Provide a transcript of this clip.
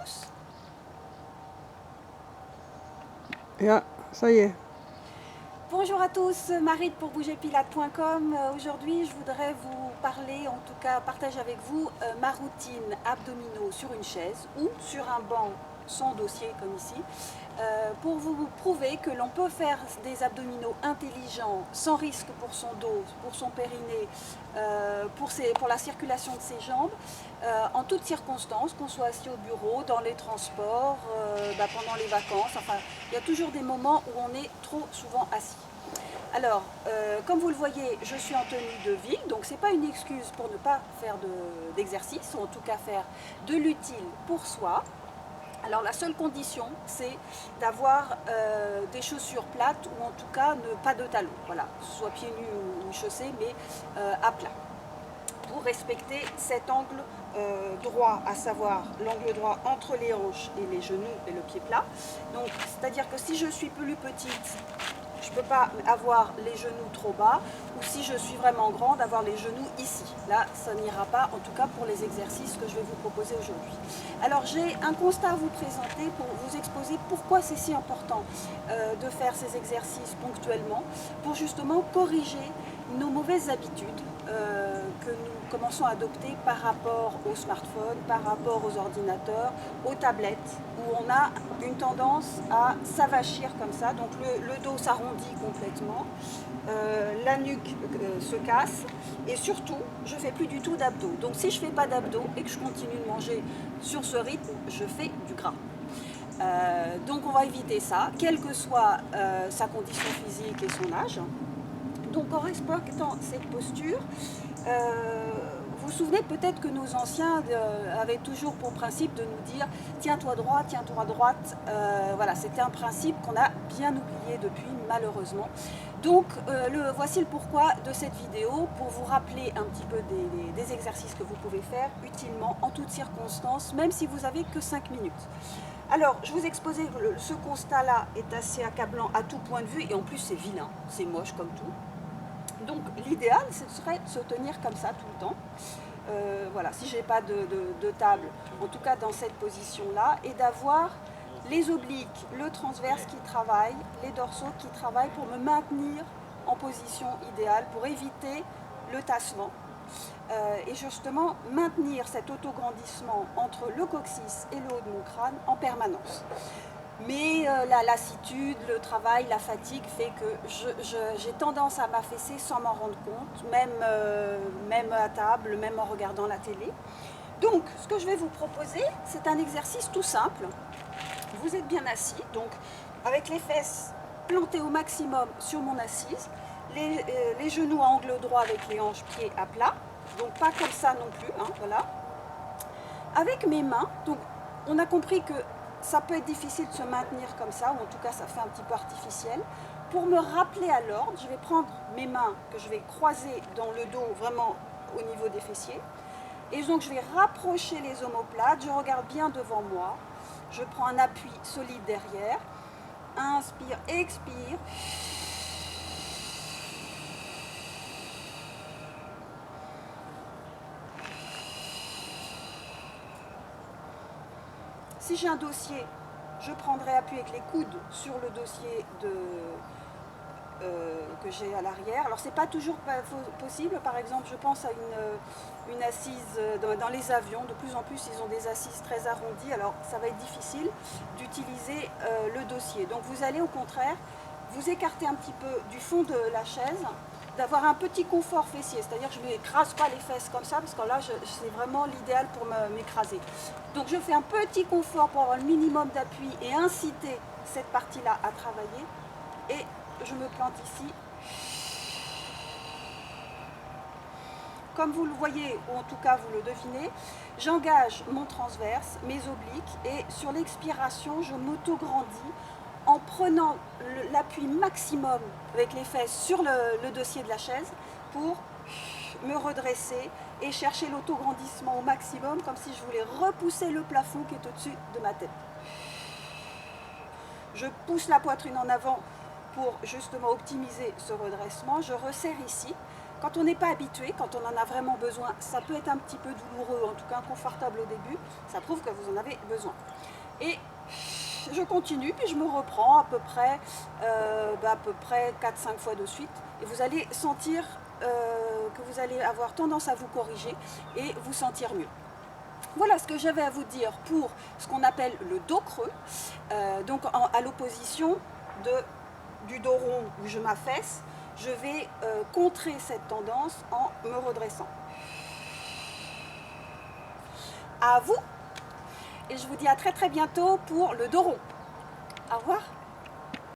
tous. Ja, ça y est. Bonjour à tous, Marie de pourbougerpilates.com. Aujourd'hui, je voudrais vous parler, en tout cas partager avec vous ma routine abdominaux sur une chaise ou sur un banc sans dossier comme ici, pour vous prouver que l'on peut faire des abdominaux intelligents sans risque pour son dos, pour son périnée, pour la circulation de ses jambes, en toutes circonstances, qu'on soit assis au bureau, dans les transports, pendant les vacances, enfin il y a toujours des moments où on est trop souvent assis. Alors, comme vous le voyez, je suis en tenue de ville, donc ce n'est pas une excuse pour ne pas faire d'exercice, ou en tout cas faire de l'utile pour soi. Alors la seule condition, c'est d'avoir des chaussures plates ou en tout cas pas de talons, voilà, soit pieds nus ou chaussées, mais à plat, pour respecter cet angle droit, à savoir l'angle droit entre les hanches et les genoux et le pied plat. Donc, c'est-à-dire que si je suis plus petite, je ne peux pas avoir les genoux trop bas, ou si je suis vraiment grande, avoir les genoux ici. Là, ça n'ira pas, en tout cas pour les exercices que je vais vous proposer aujourd'hui. Alors, j'ai un constat à vous présenter pour vous exposer pourquoi c'est si important de faire ces exercices ponctuellement, pour justement corriger nos mauvaises habitudes que nous commençons à adopter par rapport aux smartphones, par rapport aux ordinateurs, aux tablettes, où on a une tendance à s'avachir comme ça. Donc le dos s'arrondit complètement, la nuque se casse, et surtout, je ne fais plus du tout d'abdos. Donc si je ne fais pas d'abdos et que je continue de manger sur ce rythme, je fais du gras. Donc on va éviter ça, quelle que soit sa condition physique et son âge. Donc en respectant cette posture, vous vous souvenez peut-être que nos anciens avaient toujours pour principe de nous dire « tiens-toi droit, tiens-toi droite ». Voilà, c'était un principe qu'on a bien oublié depuis, malheureusement. Donc voici le pourquoi de cette vidéo, pour vous rappeler un petit peu des exercices que vous pouvez faire utilement en toutes circonstances, même si vous n'avez que 5 minutes. Alors, je vous exposais que ce constat-là est assez accablant à tout point de vue, et en plus c'est vilain, c'est moche comme tout. Donc l'idéal, ce serait de se tenir comme ça tout le temps. Voilà, si je n'ai pas de table, en tout cas dans cette position-là, et d'avoir les obliques, le transverse qui travaille, les dorsaux qui travaillent pour me maintenir en position idéale, pour éviter le tassement. Et justement maintenir cet autograndissement entre le coccyx et le haut de mon crâne en permanence. Mais la lassitude, le travail, la fatigue fait que j'ai tendance à m'affaisser sans m'en rendre compte, même à table, même en regardant la télé. Donc, ce que je vais vous proposer, c'est un exercice tout simple. Vous êtes bien assis, donc avec les fesses plantées au maximum sur mon assise, les genoux à angle droit avec les hanches pieds à plat, donc pas comme ça non plus, hein, voilà. Avec mes mains, donc on a compris que ça peut être difficile de se maintenir comme ça, ou en tout cas ça fait un petit peu artificiel. Pour me rappeler à l'ordre, je vais prendre mes mains que je vais croiser dans le dos, vraiment au niveau des fessiers. Et donc je vais rapprocher les omoplates, je regarde bien devant moi. Je prends un appui solide derrière. Inspire, expire. Si j'ai un dossier, je prendrai appui avec les coudes sur le dossier que j'ai à l'arrière. Alors c'est pas toujours possible, par exemple je pense à une assise dans les avions, de plus en plus ils ont des assises très arrondies, alors ça va être difficile d'utiliser le dossier. Donc vous allez au contraire vous écarter un petit peu du fond de la chaise, d'avoir un petit confort fessier, c'est-à-dire que je ne m'écrase pas les fesses comme ça, parce que là c'est vraiment l'idéal pour m'écraser. Donc je fais un petit confort pour avoir le minimum d'appui et inciter cette partie-là à travailler, et je me plante ici. Comme vous le voyez, ou en tout cas vous le devinez, j'engage mon transverse, mes obliques, et sur l'expiration, je m'auto-grandis en prenant l'appui maximum avec les fesses sur le dossier de la chaise pour me redresser et chercher l'autograndissement au maximum, comme si je voulais repousser le plafond qui est au-dessus de ma tête. Je pousse la poitrine en avant pour justement optimiser ce redressement. Je resserre ici. Quand on n'est pas habitué, quand on en a vraiment besoin, ça peut être un petit peu douloureux, en tout cas inconfortable au début, ça prouve que vous en avez besoin. Et je continue, puis je me reprends à peu près 4-5 fois de suite, et vous allez sentir que vous allez avoir tendance à vous corriger et vous sentir mieux. Voilà ce que j'avais à vous dire pour ce qu'on appelle le dos creux, donc à l'opposition du dos rond où je m'affaisse. Je vais contrer cette tendance en me redressant. À vous, et je vous dis à très très bientôt pour le dos rond. Au revoir.